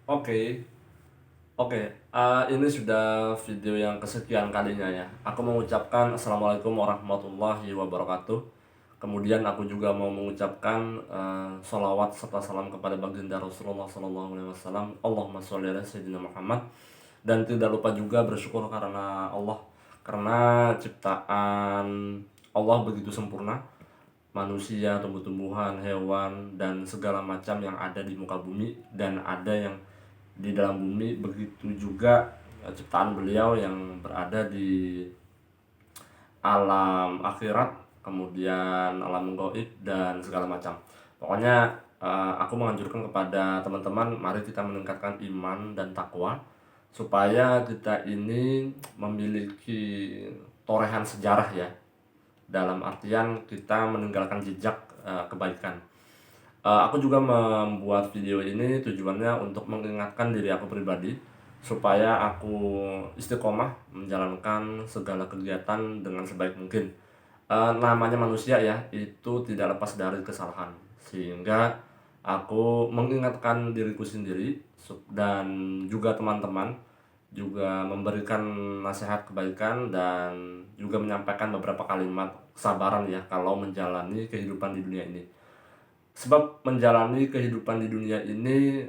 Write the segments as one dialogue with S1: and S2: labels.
S1: Oke, oke. Ini sudah video yang kesekian kalinya ya. Aku mengucapkan Assalamualaikum warahmatullahi wabarakatuh. Kemudian aku juga mau mengucapkan sholawat serta salam kepada baginda Rasulullah SAW. Allahumma sholli ala Sayyidina Muhammad. Dan tidak lupa juga bersyukur karena Allah, karena ciptaan Allah begitu sempurna. Manusia, tumbuh-tumbuhan, hewan, dan segala macam yang ada di muka bumi dan ada yang di dalam bumi, begitu juga ciptaan beliau yang berada di alam akhirat, kemudian alam gaib dan segala macam. Pokoknya aku menganjurkan kepada teman-teman, mari kita meningkatkan iman dan takwa supaya kita ini memiliki torehan sejarah ya, dalam artian kita meninggalkan jejak kebaikan. Aku juga membuat video ini tujuannya untuk mengingatkan diri aku pribadi supaya aku istiqomah menjalankan segala kegiatan dengan sebaik mungkin. Namanya manusia ya, itu tidak lepas dari kesalahan. Sehingga aku mengingatkan diriku sendiri dan juga teman-teman, juga memberikan nasihat kebaikan dan juga menyampaikan beberapa kalimat kesabaran ya kalau menjalani kehidupan di dunia ini. Sebab menjalani kehidupan di dunia ini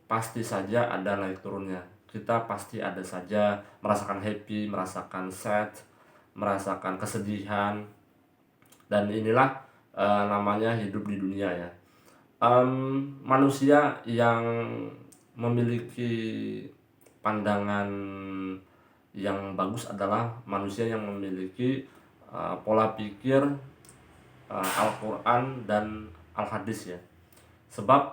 S1: pasti saja ada naik turunnya. Kita pasti ada saja merasakan happy, merasakan sad, merasakan kesedihan, dan inilah namanya hidup di dunia ya. Manusia yang memiliki pandangan yang bagus adalah manusia yang memiliki pola pikir Al-Quran dan Al-Hadis ya. Sebab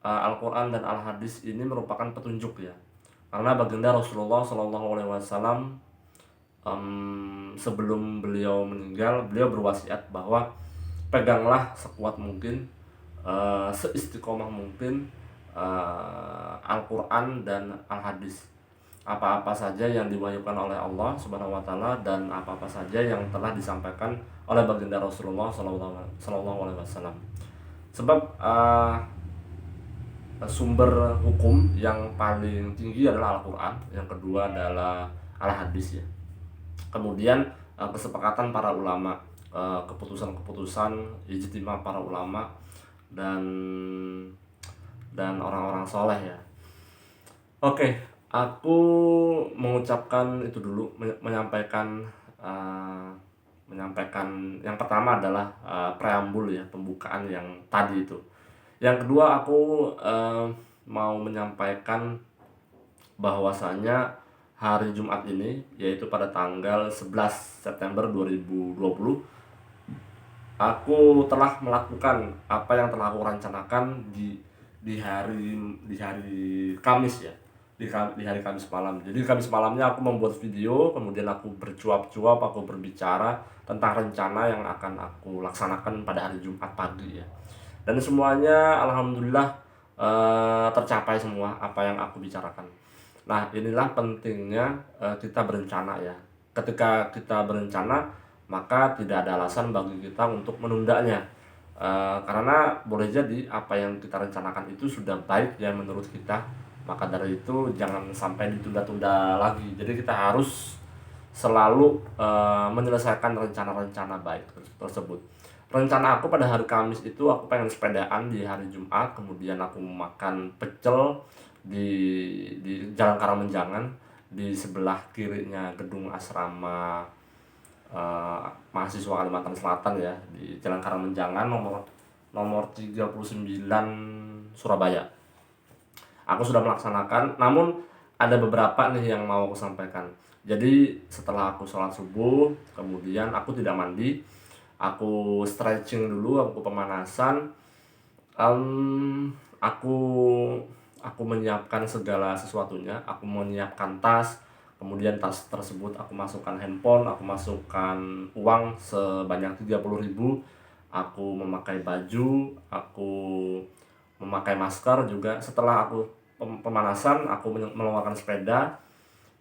S1: Al-Quran dan Al-Hadis ini merupakan petunjuk ya. Karena baginda Rasulullah SAW sebelum beliau meninggal, beliau berwasiat bahwa peganglah sekuat mungkin, seistiqomah mungkin Al-Quran dan Al-Hadis. Apa-apa saja yang diwahyukan oleh Allah Subhanahu wa taala dan apa-apa saja yang telah disampaikan oleh baginda Rasulullah sallallahu alaihi wasallam. Sebab sumber hukum yang paling tinggi adalah Al-Quran, yang kedua adalah Al-Hadis ya. Kemudian kesepakatan para ulama, keputusan-keputusan ijtima para ulama dan orang-orang soleh ya. Oke, aku mengucapkan itu dulu, uh, menyampaikan yang pertama adalah preambul ya, pembukaan yang tadi itu. Yang kedua aku mau menyampaikan bahwasanya hari Jumat ini, yaitu pada tanggal 11 September 2020, aku telah melakukan apa yang telah aku rencanakan di hari Kamis ya, di hari Kamis malam. Jadi Kamis malamnya aku membuat video, kemudian aku bercuap-cuap, aku berbicara tentang rencana yang akan aku laksanakan pada hari Jumat pagi ya. Dan semuanya alhamdulillah tercapai semua apa yang aku bicarakan. Nah, inilah pentingnya kita berencana ya. Ketika kita berencana, maka tidak ada alasan bagi kita untuk menundanya. Karena boleh jadi apa yang kita rencanakan itu sudah baik ya menurut kita. Maka dari itu jangan sampai ditunda-tunda lagi. Jadi kita harus selalu menyelesaikan rencana-rencana baik tersebut. Rencana aku pada hari Kamis itu aku pengen sepedaan di hari Jumat, kemudian aku makan pecel di Jalan Karangmenjangan, di sebelah kirinya gedung asrama mahasiswa Kalimantan Selatan ya, di Jalan Karangmenjangan nomor nomor 39 Surabaya. Aku sudah melaksanakan, namun ada beberapa nih yang mau aku sampaikan. Jadi setelah aku sholat subuh, kemudian aku tidak mandi, aku stretching dulu, aku pemanasan, aku menyiapkan segala sesuatunya. Aku menyiapkan tas, kemudian tas tersebut aku masukkan handphone, aku masukkan uang sebanyak 30.000, aku memakai baju, aku memakai masker juga. Setelah aku pemanasan, aku mengeluarkan sepeda.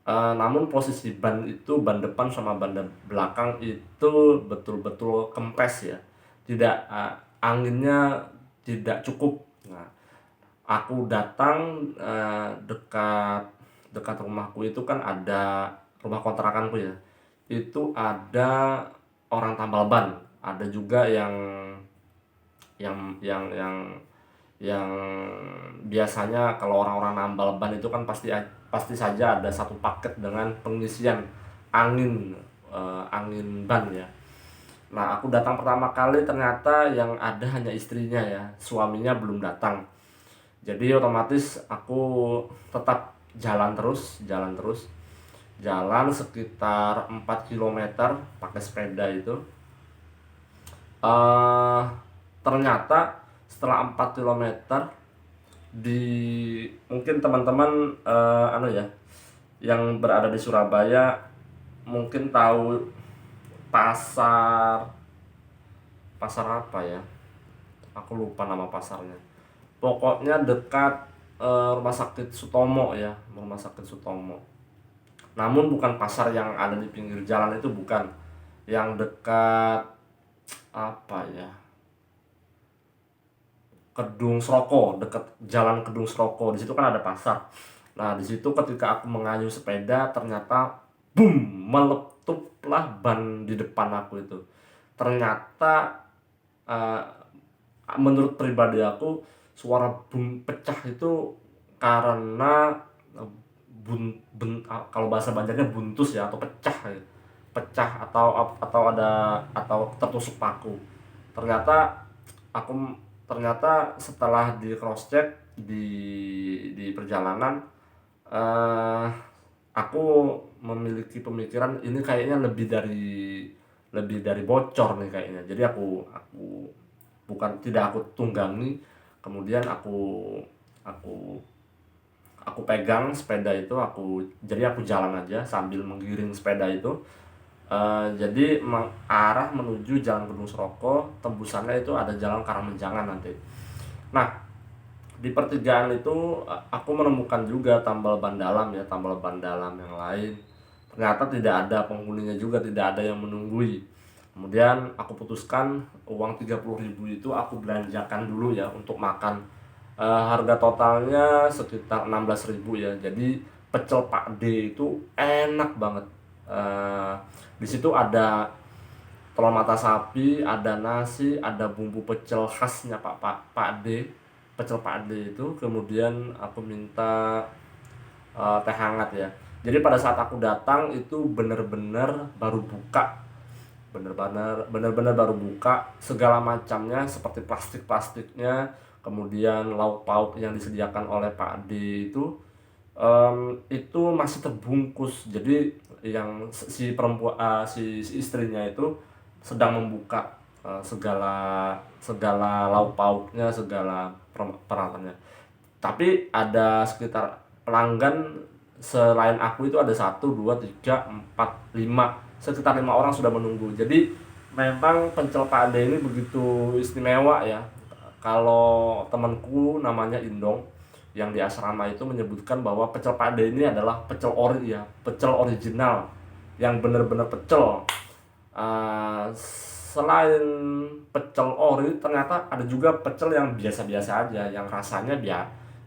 S1: Namun posisi ban itu, ban depan sama ban belakang itu betul-betul kempes ya, tidak anginnya tidak cukup. Nah, Aku datang, dekat dekat rumahku itu kan ada rumah kontrakanku ya, itu ada orang tambal ban, ada juga yang yang yang yang biasanya kalau orang-orang nambal ban itu kan pasti saja ada satu paket dengan pengisian angin, angin ban ya. Nah, aku datang pertama kali ternyata yang ada hanya istrinya ya, suaminya belum datang. Jadi otomatis aku tetap jalan sekitar 4 km pakai sepeda itu. eh Ternyata setelah 4 km, di mungkin teman-teman anu ya yang berada di Surabaya mungkin tahu pasar pasar apa ya, aku lupa nama pasarnya. Pokoknya dekat rumah sakit Sutomo ya, rumah sakit Sutomo. Namun bukan pasar yang ada di pinggir jalan, itu bukan. Yang dekat apa ya, Kedung Sroko, dekat jalan Kedung Sroko. Di situ kan ada pasar. Nah, di situ ketika aku mengayuh sepeda, ternyata boom, meletuplah ban di depan aku itu. Ternyata eh, menurut pribadi aku, suara boom pecah itu karena kalau bahasa Banjarnya buntus ya, atau pecah ya. Pecah atau tertusuk paku. Ternyata aku setelah di cross check di perjalanan, eh, aku memiliki pemikiran ini kayaknya lebih dari bocor nih kayaknya. Jadi aku bukan tidak aku tunggangi, kemudian aku aku pegang sepeda itu, aku jalan aja sambil menggiring sepeda itu. Jadi arah menuju Jalan Gedung Seroko, tembusannya itu ada Jalan Karangmenjangan nanti. Nah, di pertigaan itu aku menemukan juga tambal ban dalam ya, tambal ban dalam yang lain. Ternyata tidak ada penghuninya juga, tidak ada yang menunggui. Kemudian aku putuskan uang 30.000 itu aku belanjakan dulu ya untuk makan. Harga totalnya sekitar 16.000 ya. Jadi pecel Pak D itu enak banget. Eh, di situ ada telur mata sapi, ada nasi, ada bumbu pecel khasnya Pak D, pecel Pak D itu. Kemudian aku minta teh hangat ya. Jadi pada saat aku datang itu benar-benar baru buka, benar-benar baru buka, segala macamnya seperti plastiknya, kemudian lauk pauk yang disediakan oleh Pak D itu masih terbungkus. Jadi yang si perempuan, si istrinya itu sedang membuka segala segala lauk pauknya, segala peralatannya. Tapi ada sekitar pelanggan selain aku itu ada 1, 2, 3, 4, 5, sekitar 5 orang sudah menunggu. Jadi memang pencel Pak Ade ini begitu istimewa ya. Kalau temanku namanya Indong yang di asrama itu menyebutkan bahwa pecel Pak Ade ini adalah pecel ori ya, pecel original yang benar-benar pecel. Selain pecel ori, ternyata ada juga pecel yang biasa-biasa aja, yang rasanya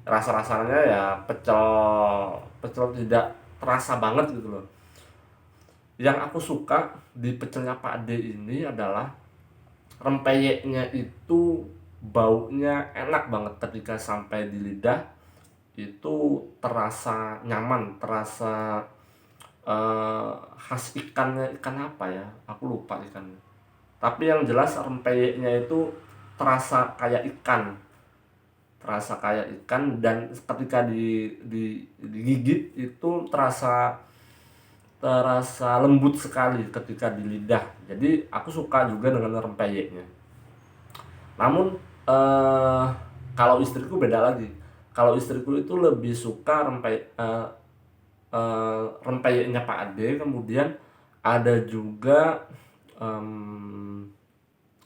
S1: rasa-rasanya ya pecel pecel tidak terasa banget gitu loh. Yang aku suka di pecelnya Pak D ini adalah rempeyeknya itu baunya enak banget ketika sampai di lidah, itu terasa nyaman, terasa khas ikannya. Ikan apa ya, aku lupa ikannya, tapi yang jelas rempeyeknya itu terasa kayak ikan, dan ketika digigit itu terasa terasa lembut sekali ketika di lidah. Jadi aku suka juga dengan rempeyeknya. Namun eh, kalau istriku beda lagi. Kalau istriku itu lebih suka rempeyeknya Pak Ade, kemudian ada juga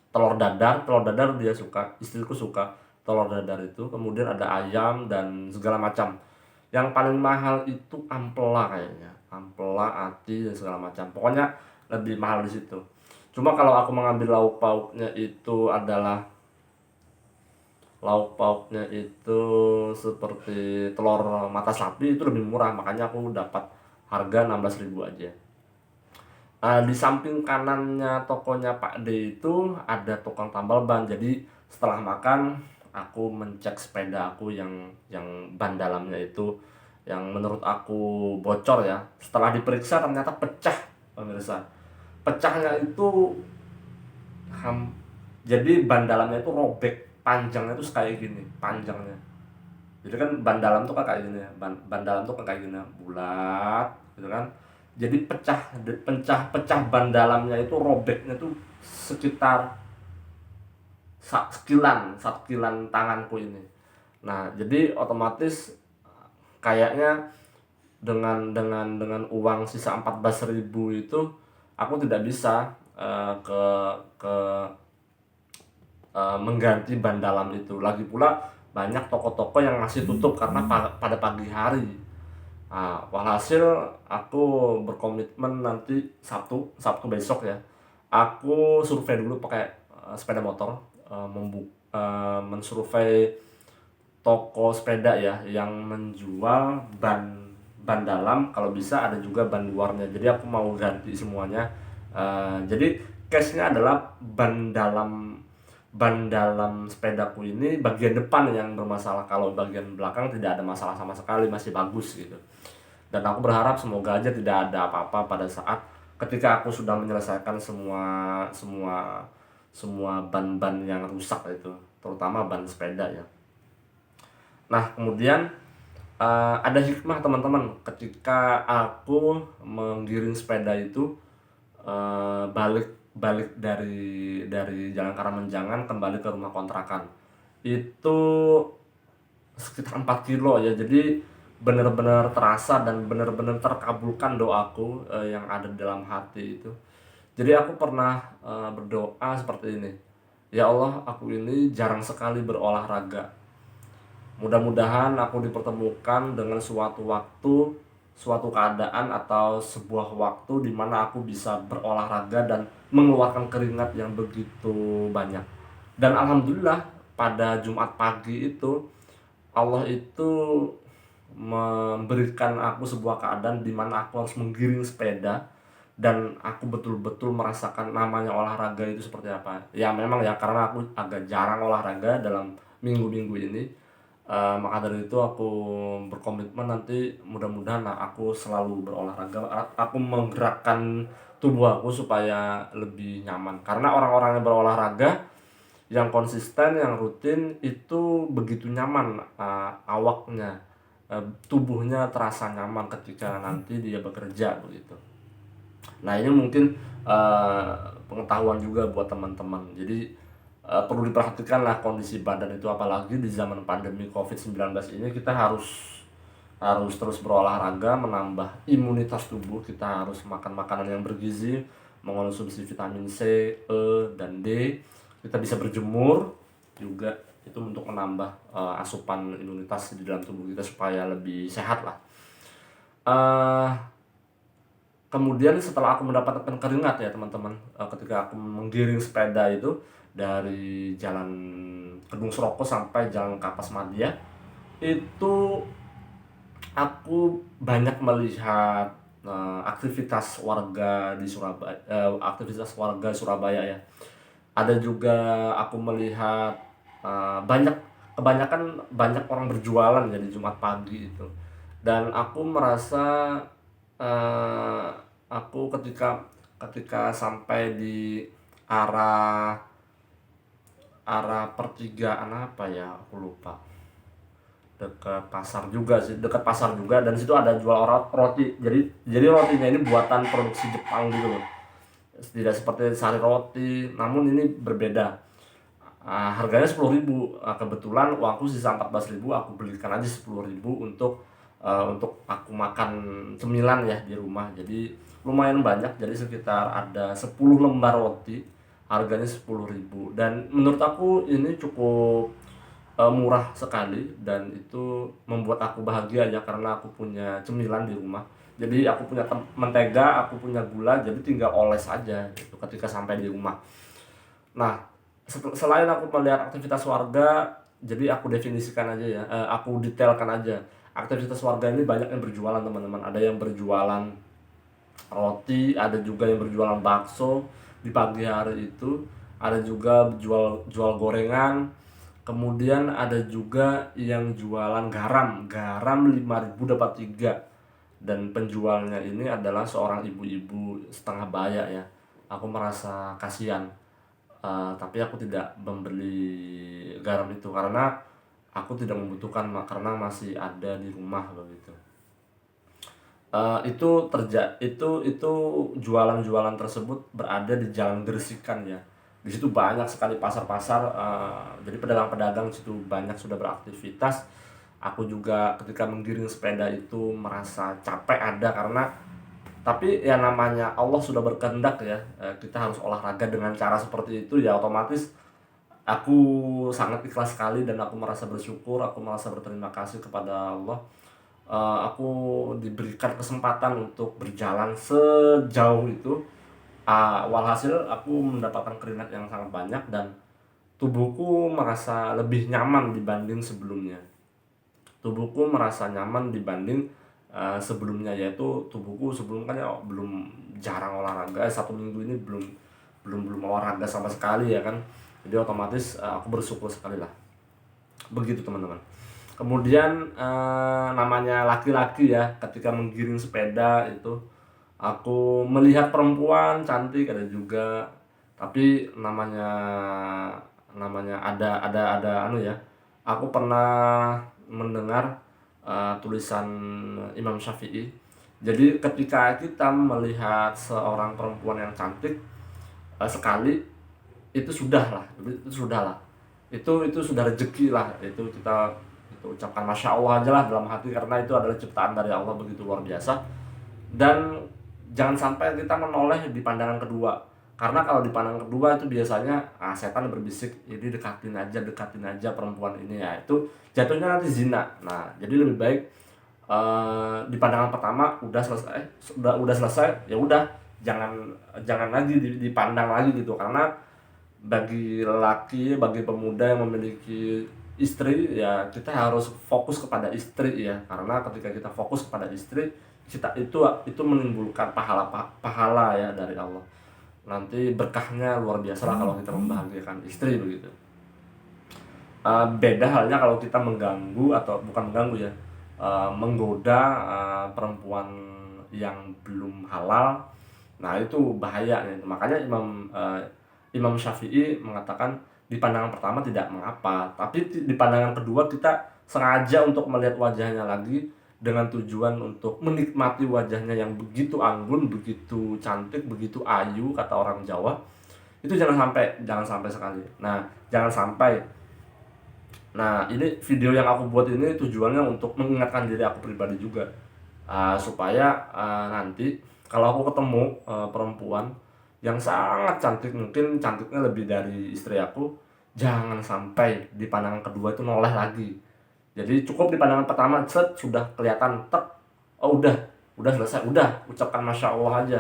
S1: telur dadar dia suka, istriku suka telur dadar itu. Kemudian ada ayam dan segala macam. Yang paling mahal itu ampela, kayaknya ampela, ati dan segala macam, pokoknya lebih mahal di situ. Cuma kalau aku mengambil lauk pauknya itu adalah lauk pauknya itu seperti telur mata sapi itu lebih murah, makanya aku dapat harga 16.000 aja. Di samping kanannya tokonya Pak D itu ada tukang tambal ban. Jadi setelah makan aku mencek sepeda aku yang ban dalamnya itu yang menurut aku bocor ya. Setelah diperiksa ternyata pecah, pemirsa. Pecahnya itu ham, jadi ban dalamnya itu robek, panjangnya itu kayak gini, panjangnya. Jadi kan ban dalam tuh kan kayak gini ya, ban dalam tuh kan kayak gini, bulat, gitu kan. Jadi pecah ban dalamnya itu robeknya tuh sekitar satu kilan tanganku ini. Nah, jadi otomatis kayaknya dengan uang sisa 14.000 itu aku tidak bisa ke mengganti ban dalam itu. Lagi pula banyak toko-toko yang masih tutup karena pada pagi hari. Walhasil aku berkomitmen nanti Sabtu besok ya. Aku survei dulu pakai sepeda motor, mensurvei toko sepeda ya yang menjual ban ban dalam, kalau bisa ada juga ban luarnya. Jadi aku mau ganti semuanya. Jadi case-nya adalah ban dalam sepedaku ini bagian depan yang bermasalah, kalau bagian belakang tidak ada masalah sama sekali, masih bagus gitu. Dan aku berharap semoga aja tidak ada apa-apa pada saat ketika aku sudah menyelesaikan semua semua semua ban-ban yang rusak itu, terutama ban sepeda ya. Nah, kemudian ada hikmah teman-teman ketika aku menggiring sepeda itu, balik balik dari Jalan Karamenjangan kembali ke rumah kontrakan. Itu sekitar 4 kilo ya. Jadi benar-benar terasa dan benar-benar terkabulkan doaku yang ada di dalam hati itu. Jadi aku pernah berdoa seperti ini. Ya Allah, aku ini jarang sekali berolahraga. Mudah-mudahan aku dipertemukan dengan suatu waktu, suatu keadaan atau sebuah waktu di mana aku bisa berolahraga dan mengeluarkan keringat yang begitu banyak. Dan alhamdulillah pada Jumat pagi itu Allah itu memberikan aku sebuah keadaan di mana aku harus menggiring sepeda dan aku betul-betul merasakan namanya olahraga itu seperti apa. Ya memang ya karena aku agak jarang olahraga dalam minggu-minggu ini. Maka dari itu aku berkomitmen nanti mudah-mudahan aku selalu berolahraga. Aku menggerakkan tubuh aku supaya lebih nyaman. Karena orang-orang yang berolahraga yang konsisten, yang rutin itu begitu nyaman, awaknya, tubuhnya terasa nyaman ketika nanti dia bekerja begitu. Nah, ini mungkin pengetahuan juga buat teman-teman. Jadi perlu diperhatikan lah kondisi badan itu, apalagi di zaman pandemi COVID-19 ini kita harus terus berolahraga, menambah imunitas tubuh. Kita harus makan makanan yang bergizi, mengonsumsi vitamin C, E, dan D. Kita bisa berjemur juga, itu untuk menambah asupan imunitas di dalam tubuh kita supaya lebih sehat lah. Kemudian setelah aku mendapatkan keringat ya teman-teman, ketika aku menggiring sepeda itu dari Jalan Kedung Seroko sampai Jalan Kapas Madia, itu aku banyak melihat aktivitas warga di Surabaya, ya. Ada juga aku melihat kebanyakan banyak orang berjualan ya di Jumat pagi itu. Dan aku merasa, aku ketika sampai di arah pertigaan apa ya, aku lupa, dekat pasar juga, dan situ ada jual roti. Jadi rotinya ini buatan produksi Jepang gitu loh, tidak seperti sari roti, namun ini berbeda. Harganya 10.000. Kebetulan uangku sisa 14.000, aku belikan aja 10.000 untuk aku makan cemilan ya di rumah. Jadi lumayan banyak, jadi sekitar ada 10 lembar roti, harganya 10.000. Dan menurut aku ini cukup murah sekali, dan itu membuat aku bahagia ya karena aku punya cemilan di rumah. Jadi aku punya mentega, aku punya gula, jadi tinggal oles aja gitu ketika sampai di rumah. Nah, selain aku melihat aktivitas warga, jadi aku definisikan aja ya, aku detailkan aja. Aktivitas warga ini banyak yang berjualan teman-teman. Ada yang berjualan roti, ada juga yang berjualan bakso di pagi hari itu, ada juga jual jual gorengan, kemudian ada juga yang jualan garam, garam 5.000 dapat 3, dan penjualnya ini adalah seorang ibu-ibu setengah baya ya. Aku merasa kasihan. Tapi aku tidak membeli garam itu karena aku tidak membutuhkan, karena masih ada di rumah begitu. Itu jualan-jualan tersebut berada di Jalan Gersikan ya. Di situ banyak sekali pasar-pasar, jadi pedagang-pedagang situ banyak sudah beraktivitas. Aku juga ketika menggiring sepeda itu merasa capek ada, karena tapi ya namanya Allah sudah berkehendak ya, kita harus olahraga dengan cara seperti itu ya, otomatis aku sangat ikhlas sekali dan aku merasa bersyukur, aku merasa berterima kasih kepada Allah. Aku diberikan kesempatan untuk berjalan sejauh itu. Walhasil aku mendapatkan keringat yang sangat banyak dan tubuhku merasa lebih nyaman dibanding sebelumnya. Tubuhku merasa nyaman dibanding sebelumnya, yaitu tubuhku sebelum kan ya belum, jarang olahraga, 1 minggu ini belum belum belum olahraga sama sekali ya kan. Jadi otomatis aku bersyukur sekali lah, begitu teman-teman. Kemudian namanya laki-laki ya, ketika menggiring sepeda itu aku melihat perempuan cantik ada juga, tapi namanya namanya ada anu ya. Aku pernah mendengar tulisan Imam Syafi'i. Jadi ketika kita melihat seorang perempuan yang cantik sekali, itu sudah lah, itu sudah rezeki lah, itu kita itu ucapkan masya Allah aja lah dalam hati, karena itu adalah ciptaan dari Allah begitu luar biasa. Dan jangan sampai kita menoleh di pandangan kedua, karena kalau di pandangan kedua itu biasanya setan berbisik, jadi dekatin aja perempuan ini ya, itu jatuhnya nanti zina. Nah jadi lebih baik di pandangan pertama udah selesai, udah selesai ya udah, jangan jangan lagi dipandang lagi gitu. Karena bagi lelaki, bagi pemuda yang memiliki istri ya, kita harus fokus kepada istri ya, karena ketika kita fokus kepada istri kita itu menimbulkan pahala ya dari Allah. Nanti berkahnya luar biasa lah kalau kita membahagiakan istri begitu. Beda halnya kalau kita mengganggu, atau bukan mengganggu ya, menggoda perempuan yang belum halal. Nah itu bahaya nih. Makanya Imam Syafi'i mengatakan di pandangan pertama tidak mengapa, tapi di pandangan kedua kita sengaja untuk melihat wajahnya lagi dengan tujuan untuk menikmati wajahnya yang begitu anggun, begitu cantik, begitu ayu kata orang Jawa. Itu jangan sampai sekali. Nah, jangan sampai. Nah, ini video yang aku buat ini tujuannya untuk mengingatkan diri aku pribadi juga, supaya nanti kalau aku ketemu perempuan yang sangat cantik, mungkin cantiknya lebih dari istri aku, jangan sampai di pandangan kedua itu noleh lagi. Jadi cukup di pandangan pertama set sudah kelihatan tek, oh udah selesai, udah ucapkan masya Allah aja.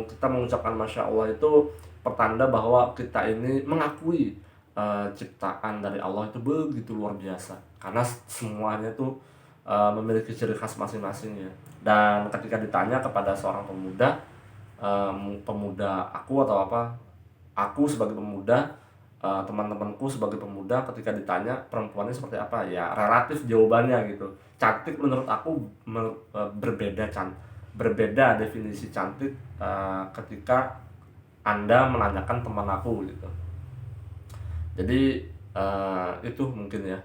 S1: Kita mengucapkan masya Allah itu pertanda bahwa kita ini mengakui ciptaan dari Allah itu begitu luar biasa, karena semuanya tuh memiliki ciri khas masing-masing ya. Dan ketika ditanya kepada seorang pemuda, pemuda aku atau apa, aku sebagai pemuda, teman-temanku sebagai pemuda, ketika ditanya perempuannya seperti apa ya, relatif jawabannya gitu. Cantik menurut aku berbeda definisi cantik ketika Anda menanyakan teman aku gitu. Jadi itu mungkin ya.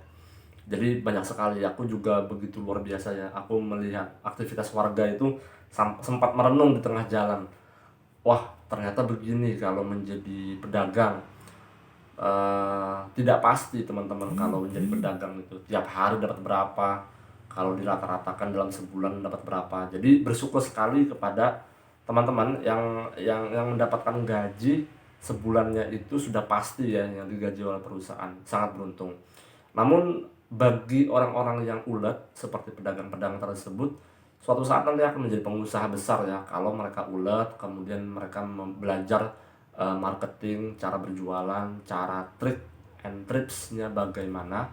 S1: Jadi banyak sekali, aku juga begitu luar biasa ya, aku melihat aktivitas warga itu sempat merenung di tengah jalan. Wah ternyata begini kalau menjadi pedagang. Tidak pasti teman-teman kalau menjadi pedagang itu tiap hari dapat berapa, kalau dirata-ratakan dalam sebulan dapat berapa. Jadi bersyukur sekali kepada teman-teman yang mendapatkan gaji sebulannya itu sudah pasti ya, yang digaji oleh perusahaan, sangat beruntung. Namun bagi orang-orang yang ulet seperti pedagang-pedagang tersebut, suatu saat nanti akan menjadi pengusaha besar ya, kalau mereka ulet, kemudian mereka belajar marketing, cara berjualan, cara trik and tripsnya bagaimana,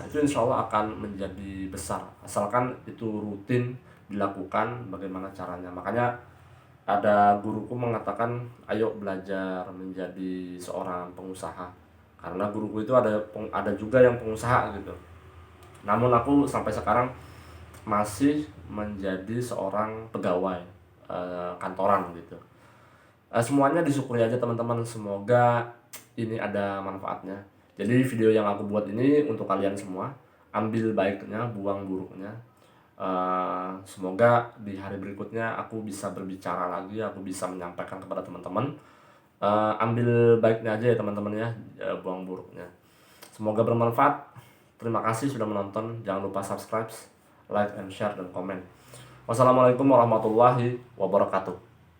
S1: itu insya Allah akan menjadi besar asalkan itu rutin dilakukan bagaimana caranya. Makanya ada guruku mengatakan ayo belajar menjadi seorang pengusaha, karena guruku itu ada juga yang pengusaha gitu. Namun aku sampai sekarang masih menjadi seorang pegawai kantoran gitu. Semuanya disyukuri aja teman-teman, semoga ini ada manfaatnya. Jadi video yang aku buat ini untuk kalian semua, ambil baiknya, buang buruknya. Semoga di hari berikutnya aku bisa berbicara lagi, aku bisa menyampaikan kepada teman-teman. Ambil baiknya aja ya teman-teman ya, buang buruknya. Semoga bermanfaat. Terima kasih sudah menonton. Jangan lupa subscribe, like, and share, dan komen. Wassalamualaikum warahmatullahi wabarakatuh.